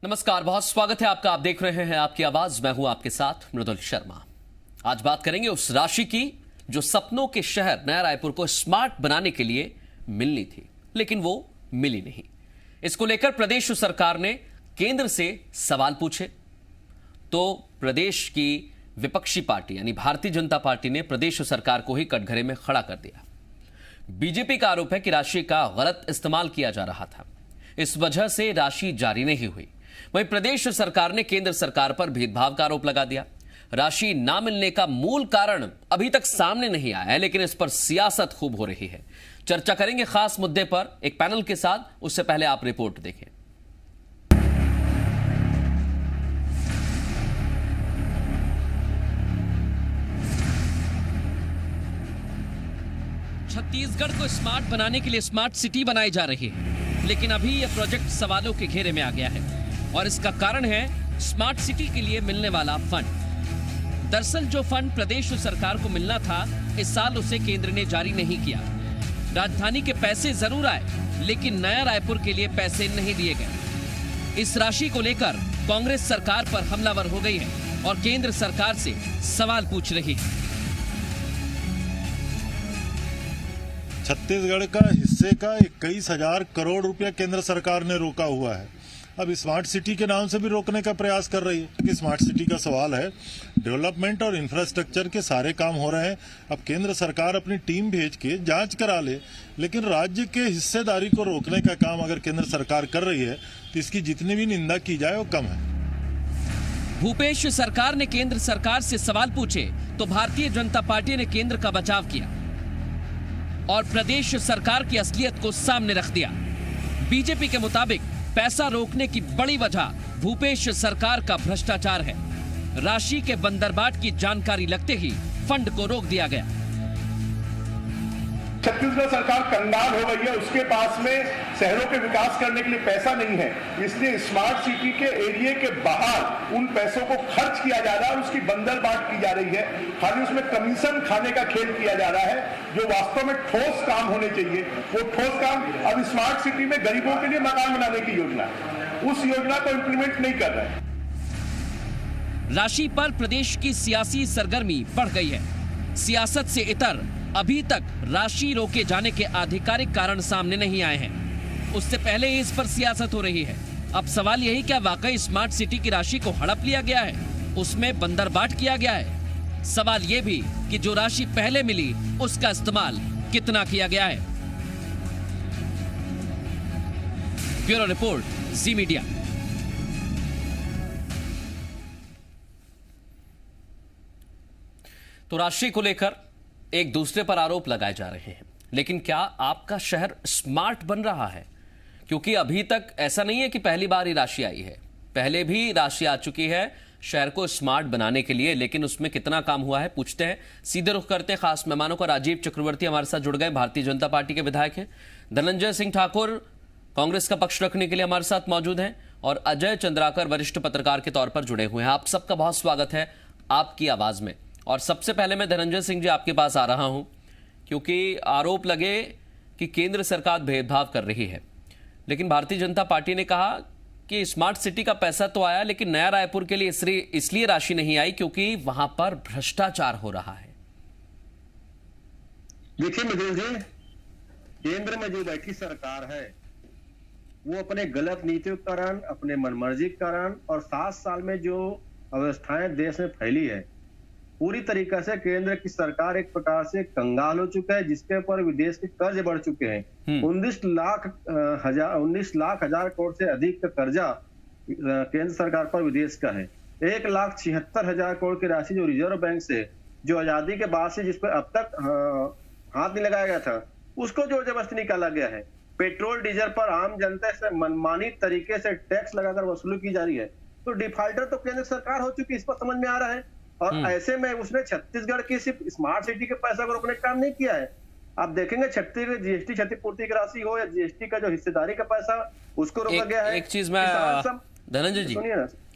नमस्कार, बहुत स्वागत है आपका। आप देख रहे हैं आपकी आवाज, मैं हूं आपके साथ मृदुल शर्मा। आज बात करेंगे उस राशि की जो सपनों के शहर नया रायपुर को स्मार्ट बनाने के लिए मिलनी थी, लेकिन वो मिली नहीं। इसको लेकर प्रदेश सरकार ने केंद्र से सवाल पूछे तो प्रदेश की विपक्षी पार्टी यानी भारतीय जनता पार्टी ने प्रदेश सरकार को ही कटघरे में खड़ा कर दिया। बीजेपी का आरोप है कि राशि का गलत इस्तेमाल किया जा रहा था, इस वजह से राशि जारी नहीं हुई। वहीं प्रदेश सरकार ने केंद्र सरकार पर भेदभाव का आरोप लगा दिया। राशि ना मिलने का मूल कारण अभी तक सामने नहीं आया है, लेकिन इस पर सियासत खूब हो रही है। चर्चा करेंगे खास मुद्दे पर एक पैनल के साथ, उससे पहले आप रिपोर्ट देखें। छत्तीसगढ़ को स्मार्ट बनाने के लिए स्मार्ट सिटी बनाई जा रही है, लेकिन अभी यह प्रोजेक्ट सवालों के घेरे में आ गया है और इसका कारण है स्मार्ट सिटी के लिए मिलने वाला फंड। दरअसल जो फंड प्रदेश सरकार को मिलना था, इस साल उसे केंद्र ने जारी नहीं किया। राजधानी के पैसे जरूर आए, लेकिन नया रायपुर के लिए पैसे नहीं दिए गए। इस राशि को लेकर कांग्रेस सरकार पर हमलावर हो गई है और केंद्र सरकार से सवाल पूछ रही है। छत्तीसगढ़ का हिस्से का 21,000 करोड़ रुपया केंद्र सरकार ने रोका हुआ है। अब स्मार्ट सिटी के नाम से भी रोकने का प्रयास कर रही है कि स्मार्ट सिटी का सवाल है, डेवलपमेंट और इंफ्रास्ट्रक्चर के सारे काम हो रहे हैं। अब केंद्र सरकार अपनी टीम भेज के जांच करा ले, लेकिन राज्य के हिस्सेदारी को रोकने का काम अगर केंद्र सरकार कर रही है तो इसकी जितनी भी निंदा की जाए वो कम है। भूपेश सरकार ने केंद्र सरकार से सवाल पूछे तो भारतीय जनता पार्टी ने केंद्र का बचाव किया और प्रदेश सरकार की असलियत को सामने रख दिया। बीजेपी के मुताबिक पैसा रोकने की बड़ी वजह भूपेश सरकार का भ्रष्टाचार है। राशि के बंदरबाट की जानकारी लगते ही फंड को रोक दिया गया। छत्तीसगढ़ सरकार कंगाल हो गई है, उसके पास में शहरों के विकास करने के लिए पैसा नहीं है, इसलिए स्मार्ट सिटी के एरिया के बाहर उन पैसों को खर्च किया जा रहा है और उसकी बंदरबाट की जा रही है। खाली उसमें कमीशन खाने का खेल किया जा रहा है, जो वास्तव में ठोस काम होने चाहिए। वो ठोस काम अब स्मार्ट सिटी में गरीबों के लिए मकान बनाने की योजना, उस योजना को इम्प्लीमेंट नहीं कर रहे हैं। राशि पर प्रदेश की सियासी सरगर्मी बढ़ गई है। सियासत से इतर अभी तक राशि रोके जाने के आधिकारिक कारण सामने नहीं आए हैं। उससे पहले ही इस पर सियासत हो रही है। अब सवाल यही, क्या वाकई स्मार्ट सिटी की राशि को हड़प लिया गया है, उसमें बंदरबाट किया गया है? सवाल यह भी कि जो राशि पहले मिली उसका इस्तेमाल कितना किया गया है। ब्यूरो रिपोर्ट, जी मीडिया। तो राशि को लेकर एक दूसरे पर आरोप लगाए जा रहे हैं, लेकिन क्या आपका शहर स्मार्ट बन रहा है? क्योंकि अभी तक ऐसा नहीं है कि पहली बार ही राशि आई है, पहले भी राशि आ चुकी है शहर को स्मार्ट बनाने के लिए, लेकिन उसमें कितना काम हुआ है पूछते हैं। सीधे रुख करते हैं खास मेहमानों का। राजीव चक्रवर्ती हमारे साथ जुड़ गए, भारतीय जनता पार्टी के विधायक हैं। धनंजय सिंह ठाकुर कांग्रेस का पक्ष रखने के लिए हमारे साथ मौजूद हैं और अजय चंद्राकर वरिष्ठ पत्रकार के तौर पर जुड़े हुए हैं। आप सबका बहुत स्वागत है आपकी आवाज में। और सबसे पहले मैं धनंजय सिंह जी आपके पास आ रहा हूं, क्योंकि आरोप लगे कि केंद्र सरकार भेदभाव कर रही है, लेकिन भारतीय जनता पार्टी ने कहा कि स्मार्ट सिटी का पैसा तो आया, लेकिन नया रायपुर के लिए इसलिए राशि नहीं आई क्योंकि वहां पर भ्रष्टाचार हो रहा है। देखिए मृदुल जी, केंद्र में जो बैठी सरकार है वो अपने गलत नीतियों के कारण, अपने मनमर्जी के कारण और 7 साल में जो अव्यवस्थाएं देश में फैली है, पूरी तरीके से केंद्र की सरकार एक प्रकार से कंगाल हो चुका है, जिसके ऊपर विदेश के कर्ज बढ़ चुके हैं। 19 लाख हजार करोड़ से अधिक का कर्जा केंद्र सरकार पर विदेश का है। 1,76,000 करोड़ की राशि जो रिजर्व बैंक से, जो आजादी के बाद से जिस पर अब तक हाथ नहीं लगाया गया था, उसको जोर जबरदस्ती निकाला गया है। पेट्रोल डीजल पर आम जनता से मनमानी तरीके से टैक्स लगाकर वसूली की जा रही है। तो डिफॉल्टर तो केंद्र सरकार हो चुकी है, इस पर समझ में आ रहा है। और ऐसे में उसने छत्तीसगढ़ की सिर्फ स्मार्ट सिटी के पैसा को रोकने का काम नहीं किया है। आप देखेंगे छत्तीसगढ़ जीएसटी क्षतिपूर्ति की राशि हो या जीएसटी का जो हिस्सेदारी का पैसा, उसको रोका गया है। एक चीज मैं धनंजय जी,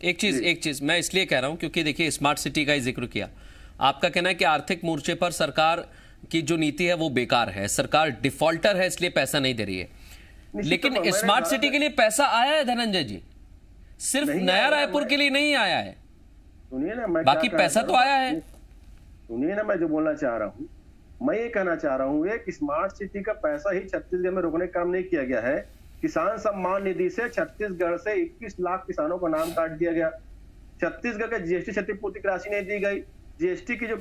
एक चीज मैं इसलिए कह रहा हूं क्योंकि देखिए स्मार्ट सिटी का ही जिक्र किया। आपका कहना है कि आर्थिक मोर्चे पर सरकार की जो नीति है वो बेकार है, सरकार डिफॉल्टर है इसलिए पैसा नहीं दे रही है, लेकिन स्मार्ट सिटी के लिए पैसा आया है धनंजय जी। सिर्फ नहीं नया आया, रायपुर के लिए नहीं आया है, सुनिए ना, मैं बाकी क्या पैसा तो आया है। सुनिए ना, मैं जो बोलना चाह रहा हूँ, मैं ये कहना चाह रहा हूँ कि स्मार्ट सिटी का पैसा ही छत्तीसगढ़ में रोकने का काम नहीं किया गया है। किसान सम्मान निधि से छत्तीसगढ़ से 21 लाख किसानों का नाम काट दिया गया। छत्तीसगढ़ का जीएसटी क्षतिपूर्ति की राशि नहीं दी गई, जीएसटी की जो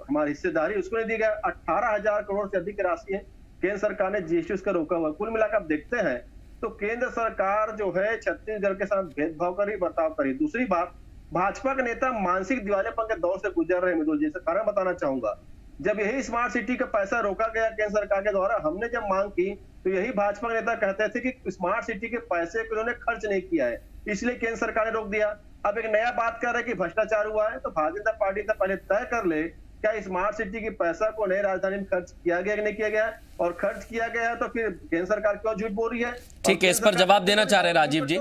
हमारी हिस्सेदारी उसको नहीं दी गया। 18,000 करोड़ से अधिक की राशि है, केंद्र सरकार ने जीएसटी उसका रोका हुआ। कुल मिलाकर आप देखते हैं तो केंद्र सरकार जो है छत्तीसगढ़ के साथ भेदभाव करी, बर्ताव करी। दूसरी बात, भाजपा के नेता मानसिक दिवालियापन के दौर से गुजर रहे हैं। मृदुल जी, कारण बताना चाहूंगा, जब यही स्मार्ट सिटी का पैसा रोका गया केंद्र सरकार के द्वारा, हमने जब मांग की तो यही भाजपा के नेता कहते थे कि स्मार्ट सिटी के पैसे को उन्होंने खर्च नहीं किया है, इसलिए केंद्र सरकार ने रोक दिया। अब एक नया बात कर रहे हैं कि भ्रष्टाचार हुआ है, तो भारतीय जनता पार्टी तो पहले तय कर ले क्या स्मार्ट सिटी के पैसा को नई राजधानी में खर्च किया गया कि नहीं किया गया, और खर्च किया गया है तो फिर केंद्र सरकार क्यों झूठ बोल रही है। ठीक है, इस पर जवाब देना चाह रहे हैं राजीव जी,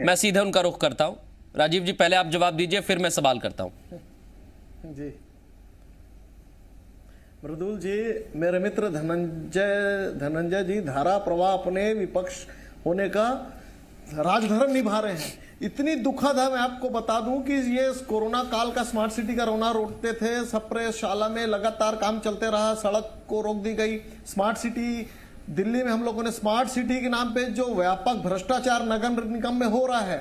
मैं सीधे उनका रुख करता हूं। राजीव जी, पहले आप जवाब दीजिए, फिर मैं सवाल करता हूं। जी मृदुल जी, मेरे मित्र धनंजय जी धारा प्रवाह अपने विपक्ष होने का राजधर्म निभा रहे हैं। इतनी दुखद है, मैं आपको बता दूं कि ये कोरोना काल का स्मार्ट सिटी का रोना रोकते थे, सब प्रयोगशाला में लगातार काम चलते रहा, सड़क को रोक दी गई। स्मार्ट सिटी दिल्ली में हम लोगों ने स्मार्ट सिटी के नाम पे जो व्यापक भ्रष्टाचार नगर निगम में हो रहा है,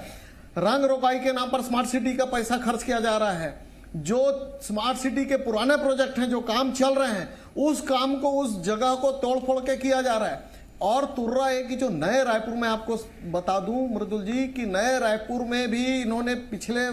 रंग रोगाई के नाम पर स्मार्ट सिटी का पैसा खर्च किया जा रहा है। जो स्मार्ट सिटी के पुराने प्रोजेक्ट हैं, जो काम चल रहे हैं, उस काम को, उस जगह को तोड़ फोड़ के किया जा रहा है। और तुर्रा है कि जो नए रायपुर में, आपको बता दूं मृदुल जी कि नए रायपुर में भी इन्होंने पिछले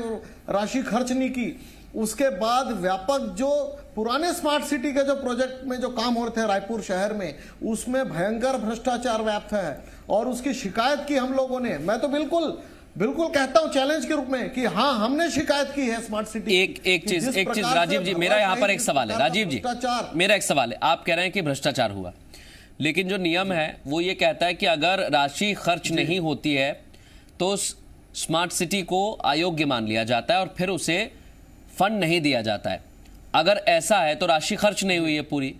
राशि खर्च नहीं की। उसके बाद व्यापक जो पुराने स्मार्ट सिटी के जो प्रोजेक्ट में जो काम हो रहे थे रायपुर शहर में, उसमें भयंकर भ्रष्टाचार व्याप्त है और उसकी शिकायत की हम लोगों ने। मैं तो बिल्कुल कहता हूं चैलेंज के रूप में कि हाँ, हमने शिकायत की है स्मार्ट सिटी। एक चीज राजीव जी, मेरा यहां पर एक सवाल है। राजीव जी, मेरा एक सवाल है, आप कह रहे हैं कि भ्रष्टाचार हुआ, लेकिन जो नियम है वो ये कहता है कि अगर राशि खर्च नहीं होती है तो स्मार्ट सिटी को अयोग्य मान लिया जाता है और फिर उसे फंड नहीं दिया जाता है। अगर ऐसा है तो राशि खर्च नहीं हुई है पूरी,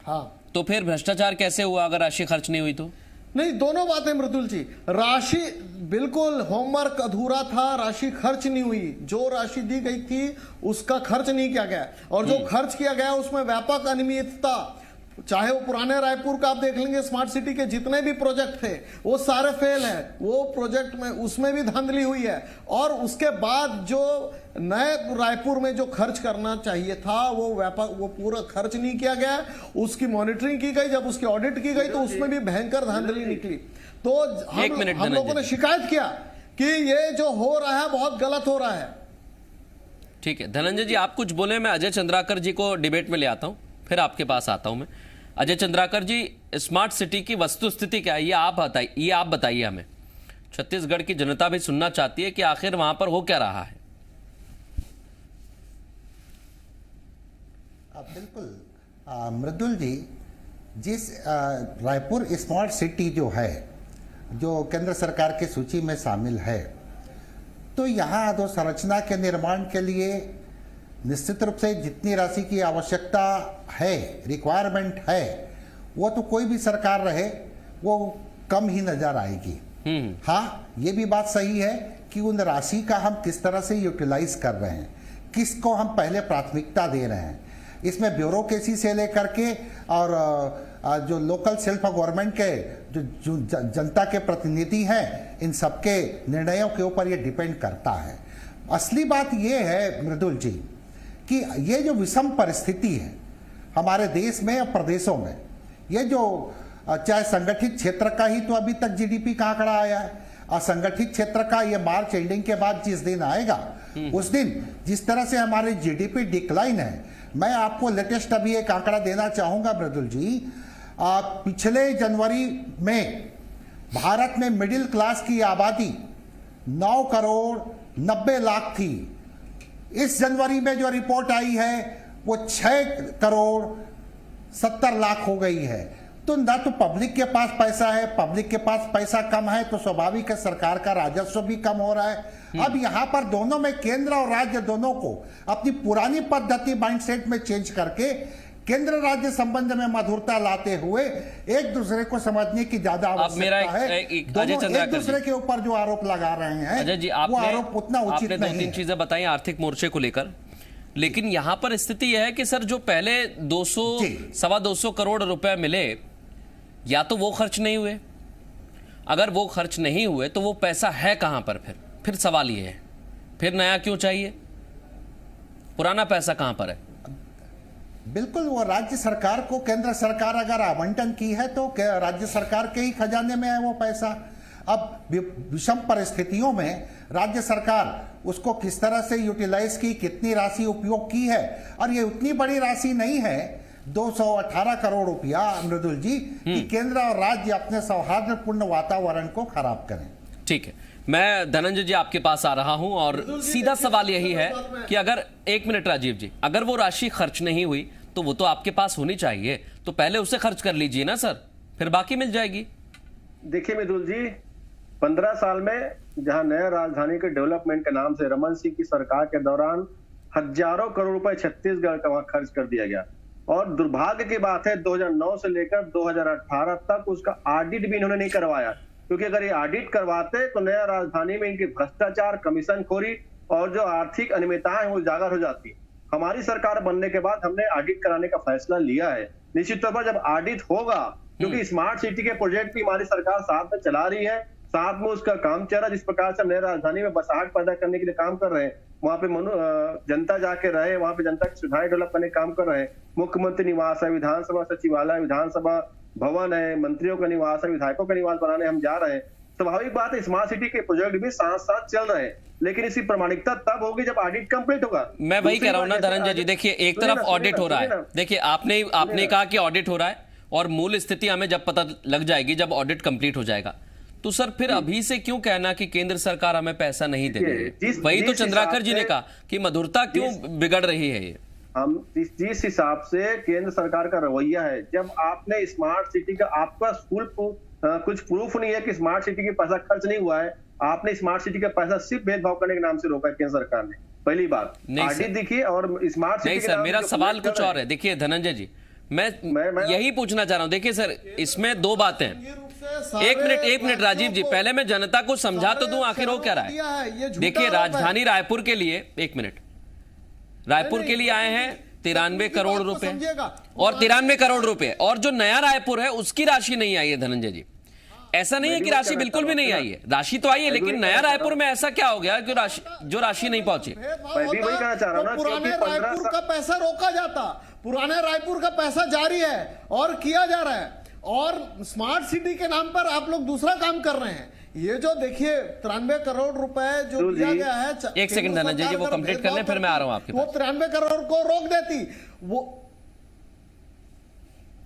हाँ, तो फिर भ्रष्टाचार कैसे हुआ अगर राशि खर्च नहीं हुई तो? नहीं, दोनों बातें मृदुल जी। राशि बिल्कुल होमवर्क अधूरा था, राशि खर्च नहीं हुई। जो राशि दी गई थी उसका खर्च नहीं किया गया, और जो खर्च किया गया उसमें व्यापक अनियमितता, चाहे वो पुराने रायपुर का आप देख लेंगे, स्मार्ट सिटी के जितने भी प्रोजेक्ट थे वो सारे फेल हैं। वो प्रोजेक्ट में उसमें भी धांधली हुई है। और उसके बाद जो नए रायपुर में जो खर्च करना चाहिए था वो व्यापक, वो पूरा खर्च नहीं किया गया। उसकी मॉनिटरिंग की गई, जब उसकी ऑडिट की गई तो उसमें भी भयंकर धांधली निकली। तो हम लोगों ने शिकायत किया कि ये जो हो रहा है बहुत गलत हो रहा है। ठीक है धनंजय जी, आप कुछ बोले, मैं अजय चंद्राकर जी को डिबेट में ले आता हूं, फिर आपके पास आता हूं मैं। अजय चंद्राकर जी, स्मार्ट सिटी की वस्तुस्थिति क्या है, ये आप बताइए हमें। छत्तीसगढ़ की जनता भी सुनना चाहती है कि आखिर वहां पर हो क्या रहा है। बिल्कुल मृदुल जी, जिस रायपुर स्मार्ट सिटी जो है, जो केंद्र सरकार की सूची में शामिल है, तो यहाँ अधोसंरचना के निर्माण के लिए निश्चित रूप से जितनी राशि की आवश्यकता है, रिक्वायरमेंट है, वो तो कोई भी सरकार रहे वो कम ही नजर आएगी। हाँ, ये भी बात सही है कि उन राशि का हम किस तरह से यूटिलाइज कर रहे हैं, किसको हम पहले प्राथमिकता दे रहे हैं। इसमें ब्यूरोक्रेसी से लेकर के और जो लोकल सेल्फ गवर्नमेंट के जो जनता के प्रतिनिधि हैं, इन सबके निर्णयों के ऊपर ये डिपेंड करता है। असली बात ये है मृदुल जी कि ये जो विषम परिस्थिति है हमारे देश में और प्रदेशों में, ये जो चाहे संगठित क्षेत्र का ही तो अभी तक जीडीपी का आंकड़ा आया है, असंगठित क्षेत्र का ये मार्च एंडिंग के बाद जिस दिन आएगा उस दिन जिस तरह से हमारे जीडीपी डिक्लाइन है, मैं आपको लेटेस्ट अभी एक आंकड़ा देना चाहूंगा मृदुल जी। पिछले जनवरी में भारत में मिडिल क्लास की आबादी 9 करोड़ 90 लाख थी। इस जनवरी में जो रिपोर्ट आई है वो 6 करोड़ 70 लाख हो गई है। तो ना तो पब्लिक के पास पैसा है, पब्लिक के पास पैसा कम है तो स्वाभाविक है सरकार का राजस्व भी कम हो रहा है। अब यहां पर दोनों में, केंद्र और राज्य दोनों को अपनी पुरानी पद्धति माइंडसेट में चेंज करके केंद्र राज्य संबंध में मधुरता लाते हुए एक दूसरे को समझने की ज्यादा आवश्यकता है। दोनों एक दूसरे के ऊपर जो आरोप लगा रहे हैं अजय जी, वो आरोप उतना उचित नहीं है। 2-3 चीजें बताई आर्थिक मोर्चे को लेकर, लेकिन यहां पर स्थिति यह है कि सर जो पहले 200-225 करोड़ रुपए मिले, या तो वो खर्च नहीं हुए, अगर वो खर्च नहीं हुए तो वो पैसा है कहां पर? फिर सवाल ये है, फिर नया क्यों चाहिए? पुराना पैसा कहां पर है? बिल्कुल, वो राज्य सरकार को केंद्र सरकार अगर आवंटन की है तो राज्य सरकार के ही खजाने में है वो पैसा। अब विषम परिस्थितियों में राज्य सरकार उसको किस तरह से यूटिलाइज की, कितनी राशि उपयोग की है, और ये उतनी बड़ी राशि नहीं है 218 करोड़ रुपया मृदुल जी, कि केंद्र और राज्य अपने सौहार्दपूर्ण वातावरण को खराब करें। ठीक है, मैं धनंजय जी आपके पास आ रहा हूं और सीधा सवाल यही है कि अगर 1 मिनट राजीव जी, अगर वो राशि खर्च नहीं हुई तो वो तो आपके पास होनी चाहिए, तो पहले उसे खर्च कर लीजिए ना सर, फिर बाकी मिल जाएगी। देखिए मृदुल जी, 15 साल में जहां नया राजधानी के डेवलपमेंट के नाम से रमन सिंह की सरकार के दौरान हजारों करोड़ रुपए छत्तीसगढ़ का वहां खर्च कर दिया गया, और दुर्भाग्य की बात है 2009 से लेकर 2018 तक उसका ऑडिट भी इन्होंने नहीं करवाया, क्योंकि अगर ये ऑडिट करवाते तो नया राजधानी में इनके भ्रष्टाचार, कमीशनखोरी और जो आर्थिक अनियमितताएं वो उजागर हो जाती। हमारी सरकार बनने के बाद हमने ऑडिट कराने का फैसला लिया है। निश्चित तौर पर जब ऑडिट होगा, क्योंकि स्मार्ट सिटी के प्रोजेक्ट भी हमारी सरकार साथ में चला रही है, साथ में उसका काम चल रहा है, जिस प्रकार से नई राजधानी में बसाहट पैदा करने के लिए काम कर रहे हैं, वहां पे जनता जाके रहे, वहां पे जनता की सुविधाएं डेवलप करने का काम कर रहे हैं। मुख्यमंत्री निवास है, विधानसभा सचिवालय, विधानसभा भवन है, मंत्रियों का निवास है, विधायकों का निवास बनाने हम जा रहे हैं। स्वाभाविक बात है स्मार्ट सिटी के प्रोजेक्ट भी साथ साथ चल रहे हैं, लेकिन इसकी प्रमाणिकता तब होगी जब ऑडिट कंप्लीट होगा। मैं वही कह रहा हूं ना धनंजय जी, देखिए एक तरफ ऑडिट हो रहा है, देखिए आपने कहा कि ऑडिट हो रहा है, और मूल स्थिति हमें जब पता लग जाएगी, जब ऑडिट कंप्लीट हो जाएगा, तो सर फिर अभी से क्यों कहना कि केंद्र सरकार हमें पैसा नहीं दे रही है? वही तो चंद्राकर जी ने कहा कि मधुरता क्यों बिगड़ रही है। ये हम जिस हिसाब से केंद्र सरकार का रवैया है, जब आपने स्मार्ट सिटी का आपका कुछ प्रूफ नहीं है कि स्मार्ट सिटी के पैसा खर्च नहीं हुआ है, आपने स्मार्ट सिटी का पैसा सिर्फ भेदभाव करने के नाम से रोका है केंद्र सरकार ने। पहली बात ऑडिट देखिए, और स्मार्ट सिटी नहीं सर, मेरा सवाल कुछ और है। देखिए धनंजय जी, मैं यही पूछना चाह रहा हूं। देखिए सर, इसमें दो बातें हैं। एक मिनट राजीव जी, पहले मैं जनता को समझा तो दूं आखिर हो क्या रहा है। देखिए राजधानी रायपुर के लिए, 1 मिनट, रायपुर के लिए आए हैं 93 करोड़ रुपए, और 93 करोड़ रुपए, और जो नया रायपुर है उसकी राशि नहीं आई है धनंजय जी। ऐसा नहीं है कि राशि बिल्कुल भी नहीं आई है, राशि तो आई है, लेकिन नया रायपुर में ऐसा क्या हो गया कि जो राशि नहीं पहुंची? मैं भी वही कहना चाह रहा हूं ना, पुराने रायपुर का पैसा रोका जाता, पुराने रायपुर का पैसा जारी है और किया जा रहा है, और स्मार्ट सिटी के नाम पर आप लोग दूसरा काम कर रहे हैं। ये जो देखिए 93 करोड़ रुपए जो दिया गया है, 1 सेकंड धनंजय जी, वो कंप्लीट कर लें, फिर मैं आ रहा हूं आपके पास। वो 93 करोड़ को रोक देती। वो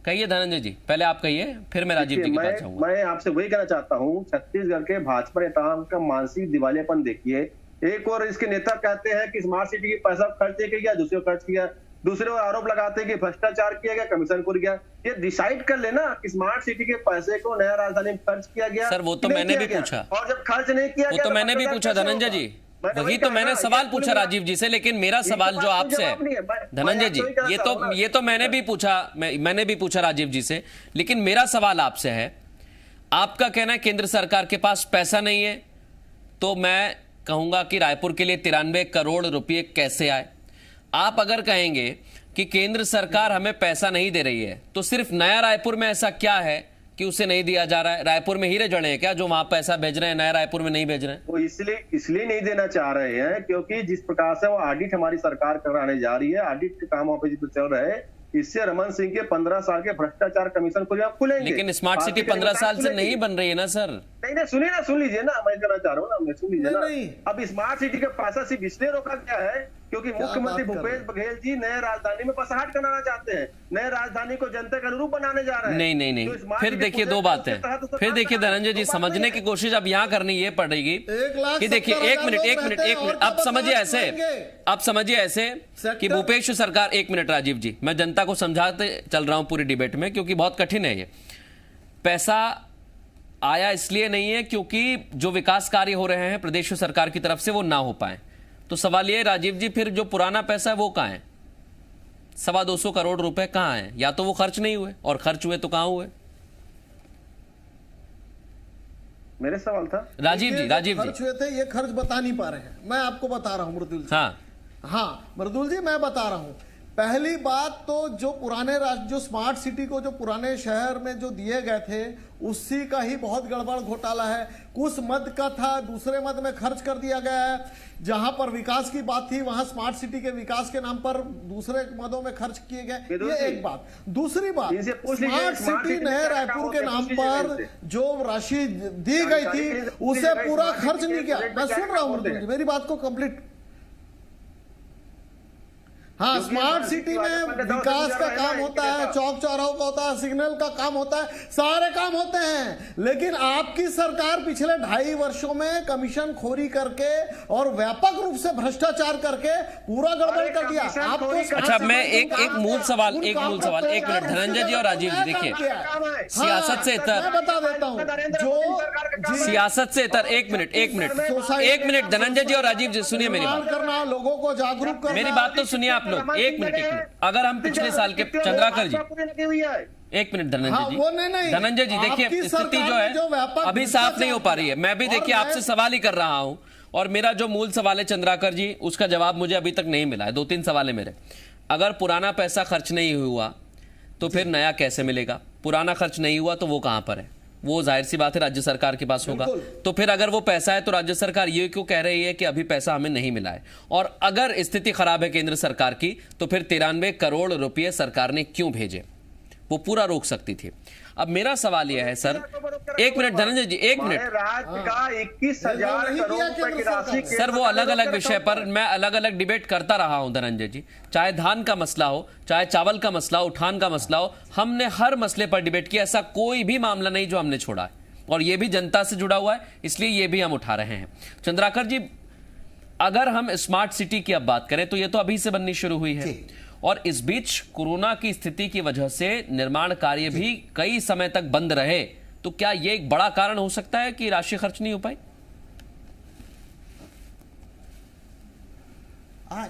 कहिए धनंजय जी, पहले आप कहिए, फिर मैं राजीव जी के पास जाऊंगा। मैं आपसे वही कहना चाहता हूं, छत्तीसगढ़ के भाजपा नेताओं का मानसिक दिवालियापन देखिए। एक और इसके नेता कहते हैं कि स्मार्ट सिटी के पैसा खर्च नहीं किया, दूसरे खर्च किया, दूसरे और आरोप लगाते हैं कि भ्रष्टाचार किया गया, कमीशन खुल गया। ये डिसाइड कर लेना कि स्मार्ट सिटी के पैसे को नया राजधानी में खर्च किया गया। सर वो तो मैंने भी पूछा, और जब खर्च नहीं किया वो तो मैंने भी पूछा धनंजय जी, वही तो मैंने सवाल पूछा राजीव जी से। लेकिन मेरा सवाल जो आपसे है धनंजय जी, ये तो मैंने भी पूछा, मैंने भी पूछा राजीव जी से, लेकिन मेरा सवाल आपसे है, आपका कहना है केंद्र सरकार के पास पैसा नहीं है, तो मैं कहूंगा कि रायपुर के लिए 93 करोड़ रुपए कैसे आए? आप अगर कहेंगे कि केंद्र सरकार हमें पैसा नहीं दे रही है, तो सिर्फ नया रायपुर में ऐसा क्या है कि उसे नहीं दिया जा रहा है? रायपुर में हीरे जड़े हैं क्या जो वहां पैसा भेज रहे हैं, नया रायपुर में नहीं भेज रहे हैं? वो इसलिए नहीं देना चाह रहे हैं क्योंकि जिस प्रकार से वो ऑडिट हमारी सरकार कराने जा रही है, ऑडिट के काम वहां पे चल रहे हैं, इससे रमन सिंह के 15 साल के भ्रष्टाचार कमीशन खुलेंगे। लेकिन स्मार्ट सिटी 15 साल से नहीं बन रही है ना सर। नहीं, सुन लीजिए ना, मैं कहना चाह रहा हूँ ना, सुन लीजिए ना। अब स्मार्ट सिटी का पैसा सिर्फ इसलिए रोका गया है क्योंकि मुख्यमंत्री भूपेश बघेल जी नए राजधानी में बसाहट कराना चाहते हैं, नए राजधानी को जनता के अनुरूप बनाने जा रहे हैं। नहीं, तो फिर देखिए दो बातें, फिर देखिए धनंजय जी, समझने की कोशिश अब यहाँ करनी ये पड़ेगी कि देखिए एक मिनट, अब समझिए ऐसे कि भूपेश सरकार, 1 मिनट राजीव जी, मैं जनता को समझाते चल रहा हूं पूरी डिबेट में, क्योंकि बहुत कठिन है ये। पैसा आया इसलिए नहीं है क्योंकि जो विकास कार्य हो रहे हैं प्रदेश सरकार की तरफ से वो ना हो पाए। तो सवाल ये राजीव जी, फिर जो पुराना पैसा है वो कहां है? 225 करोड़ रुपए कहाँ हैं? या तो वो खर्च नहीं हुए, और खर्च हुए तो कहाँ हुए? मेरे सवाल था राजीव जी, राजीव खर्च जी। हुए थे, ये खर्च बता नहीं पा रहे हैं। मैं आपको बता रहा हूं मृदुल जी। हाँ मृदुल जी, मैं बता रहा हूं। पहली बात तो जो पुराने जो स्मार्ट सिटी को जो पुराने शहर में जो दिए गए थे, उसी का ही बहुत गड़बड़ घोटाला है। कुछ मद का था, दूसरे मद में खर्च कर दिया गया है। जहां पर विकास की बात थी, वहां स्मार्ट सिटी के विकास के नाम पर दूसरे मदों में खर्च किए गए। ये एक बात। दूसरी बात, स्मार्ट सिटी नए रायपुर के नाम पर जो राशि दी गई थी, उसे पूरा खर्च नहीं किया। मैं सुन रहा हूं मृदुल जी, मेरी बात को कंप्लीट। हाँ, स्मार्ट सिटी में विकास का काम होता है, चौक चौराहों का होता है, सिग्नल का काम होता है, सारे काम होते हैं। लेकिन आपकी सरकार पिछले 2.5 वर्षों में कमीशन खोरी करके और व्यापक रूप से भ्रष्टाचार करके पूरा गड़बड़ कर दिया। आपको अच्छा, मैं एक मूल सवाल, एक मिनट धनंजय जी और राजीव जी, देखिए सियासत से इतर, मैं बता देता हूँ जो सियासत से इतर, एक मिनट धनंजय जी और राजीव जी, सुनिए मेरी बात करना, लोगों को जागरूक करना। मेरी बात तो सुनिए आप लोग। एक मिनट। अगर हम पिछले साल के चंद्राकर जी, एक मिनट धनंजय जी, देखिए स्थिति जो है अभी साफ नहीं हो पा रही है। मैं भी देखिए आपसे सवाल ही कर रहा हूं, और मेरा जो मूल सवाल है चंद्राकर जी, उसका जवाब मुझे अभी तक नहीं मिला है। 2-3 सवाल है मेरे। अगर पुराना पैसा खर्च नहीं हुआ तो फिर नया कैसे मिलेगा? पुराना खर्च नहीं हुआ तो वो कहां पर है? वो जाहिर सी बात है राज्य सरकार के पास होगा। तो फिर अगर वो पैसा है तो राज्य सरकार ये क्यों कह रही है कि अभी पैसा हमें नहीं मिला है? और अगर स्थिति खराब है केंद्र सरकार की, तो फिर 93 करोड़ रुपए सरकार ने क्यों भेजे? वो पूरा रोक सकती थी। अब मेरा सवाल यह है सर, एक मिनट धनंजय जी, एक मिनट। राज्य का 21,000 करोड़ रुपए की राशि सर, वो अलग अलग विषय पर मैं अलग अलग डिबेट करता रहा हूं धनंजय जी। चाहे धान का मसला हो, चाहे चावल का मसला हो, उठान का मसला हो, हमने हर मसले पर डिबेट किया। ऐसा कोई भी मामला नहीं जो हमने छोड़ा है, और ये भी जनता से जुड़ा हुआ है, इसलिए ये भी हम उठा रहे हैं। चंद्राकर जी, अगर हम स्मार्ट सिटी की अब बात करें तो ये तो अभी से बननी शुरू हुई है, और इस बीच कोरोना की स्थिति की वजह से निर्माण कार्य भी कई समय तक बंद रहे। तो क्या यह एक बड़ा कारण हो सकता है कि राशि खर्च नहीं हो पाई?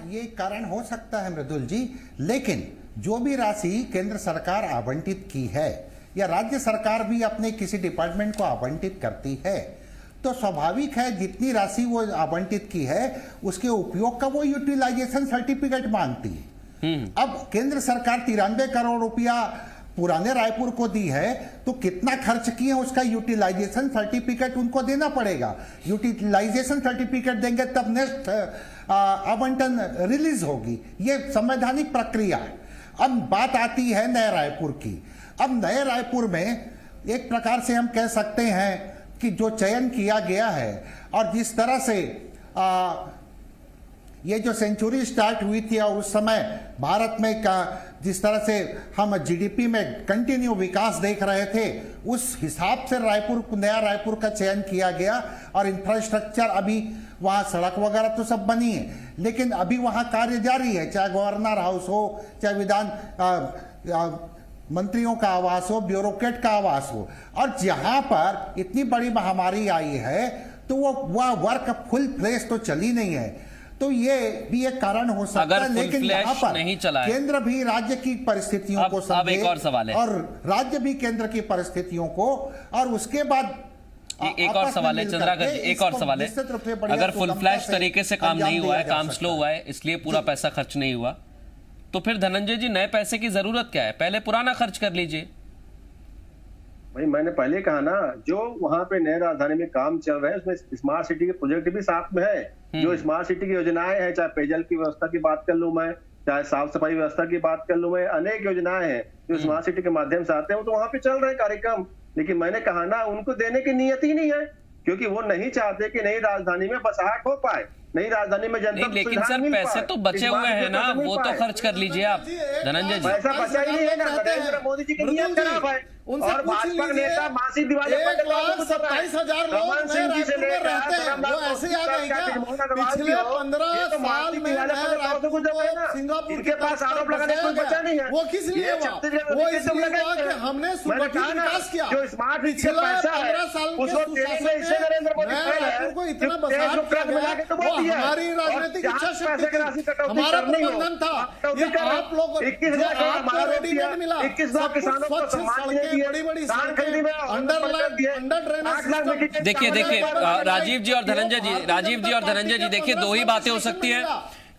ये कारण हो सकता है मृदुल जी, लेकिन जो भी राशि केंद्र सरकार आवंटित की है या राज्य सरकार भी अपने किसी डिपार्टमेंट को आवंटित करती है, तो स्वाभाविक है जितनी राशि वो आवंटित की है उसके उपयोग का वो यूटिलाइजेशन सर्टिफिकेट मांगती है। अब केंद्र सरकार 93 करोड़ रुपया पुराने रायपुर को दी है, तो कितना खर्च किए उसका यूटिलाइजेशन सर्टिफिकेट उनको देना पड़ेगा। यूटिलाइजेशन सर्टिफिकेट देंगे तब नेक्स्ट आवंटन रिलीज होगी। ये संवैधानिक प्रक्रिया है। अब बात आती है नए रायपुर की। अब नए रायपुर में एक प्रकार से हम कह सकते हैं कि जो चयन किया गया है और जिस तरह से ये जो सेंचुरी स्टार्ट हुई थी और उस समय भारत में जिस तरह से हम जीडीपी में कंटिन्यू विकास देख रहे थे, उस हिसाब से नया रायपुर का चयन किया गया। और इंफ्रास्ट्रक्चर अभी वहाँ सड़क वगैरह तो सब बनी है, लेकिन अभी वहाँ कार्य जारी है, चाहे गवर्नर हाउस हो, चाहे विधान मंत्रियों का आवास हो, ब्यूरोक्रेट का आवास हो। और जहां पर इतनी बड़ी महामारी आई है तो वह वर्क फुल फ्लेश तो चली नहीं है। तो ये भी एक कारण हो सकता है, लेकिन यहाँ पर नहीं चला है। केंद्र भी राज्य की परिस्थितियों को समझे, एक और सवाल है, और राज्य भी केंद्र की परिस्थितियों को, और उसके बाद एक और सवाल है चंद्राकर जी, एक और सवाल है। अगर फुल फ्लैश तरीके से काम नहीं हुआ है, काम स्लो हुआ है, इसलिए पूरा पैसा खर्च नहीं हुआ, तो फिर धनंजय जी नए पैसे की जरूरत क्या है? पहले पुराना खर्च कर लीजिए। भाई मैंने पहले कहा ना, जो वहां पे नए राजधानी में काम चल रहे हैं उसमें स्मार्ट सिटी के प्रोजेक्ट भी साथ में है। जो स्मार्ट सिटी की योजनाएं हैं, चाहे पेयजल की व्यवस्था की बात कर लूं मैं, चाहे साफ सफाई व्यवस्था की बात कर लूं मैं, अनेक योजनाएं हैं जो स्मार्ट सिटी के माध्यम से आते हैं, तो वहां पे चल रहे कार्यक्रम। लेकिन मैंने कहा ना, उनको देने की नियत ही नहीं है, क्योंकि वो नहीं चाहते कि नई राजधानी में बसाहट हो पाए, नई राजधानी में जनता। लेकिन सर पैसे तो बचे हुए हैं ना, वो तो खर्च कर लीजिए आप धनंजय जी। पैसा बचा ही नहीं है ना, नरेंद्र मोदी जी की नियत खराब है। उनसे और पूछ भाजपा लीजिए। नेता मासी दिवाली 1,27,000 लोग नए रायपुर में रहते हैं, वो ऐसे ही आ गए क्या? पिछले 15 साल में नए रायपुर को सिंगापुर के पास आरोप लगाने को बचा नहीं है। वो किस लिए हुआ? वो इसलिए हुआ कि हमने सुगठित विकास किया। जो स्मार्ट पिछले 15 साल के सुशासन में नए रायपुर को इतना बसात किया गया, वो हमारी राजनीतिक इच्छा शक्ति थी, हमारा प्रबंधन था। ये आप लोग जो आपको रेडीमेड मिला, सब कुछ स्वच्छ सड़कें, बड़ी बड़ी सड़कें, अंडर ड्रेनेज। देखिए राजीव जी और धनंजय जी देखिए, दो ही बातें हो सकती हैं,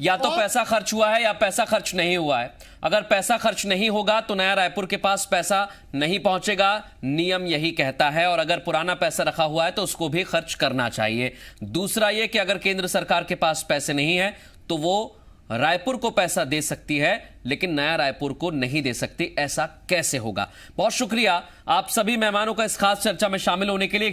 या तो पैसा खर्च हुआ है या पैसा खर्च नहीं हुआ है। अगर पैसा खर्च नहीं होगा तो नया रायपुर के पास पैसा नहीं पहुंचेगा, नियम यही कहता है। और अगर पुराना पैसा रखा हुआ है तो उसको भी खर्च करना चाहिए। दूसरा ये कि अगर केंद्र सरकार के पास पैसे नहीं है तो वो रायपुर को पैसा दे सकती है लेकिन नया रायपुर को नहीं दे सकती। ऐसा कैसे होगा? बहुत शुक्रिया आप सभी मेहमानों का इस खास चर्चा में शामिल होने के लिए।